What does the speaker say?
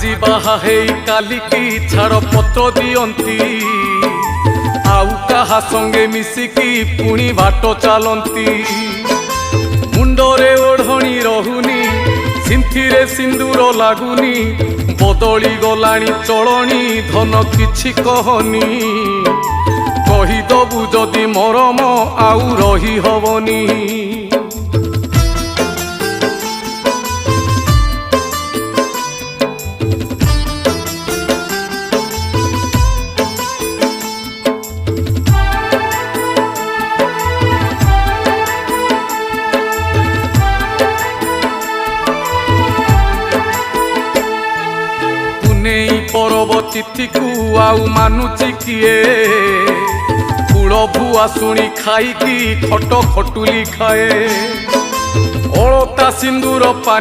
আজি বাহা হেই কালিকি ছাড় পত্র দিয়ন্তি আউ কাহা সঙ্গে মিশিকি পুଣି বাট চালন্তি মুন্ডরে ওঢ়ণী রহুনি সিন্থিরে সিন্দুর লাগুনি বদলি গলানি চলনি ধন কিছু কহনি কহিদবু যদি মরম আউ রহি হবনি परब तिथि को आउ मानुची किए कूल भुआ शुणी खाई की खट खटुली खाए अलता सिंदूर पानी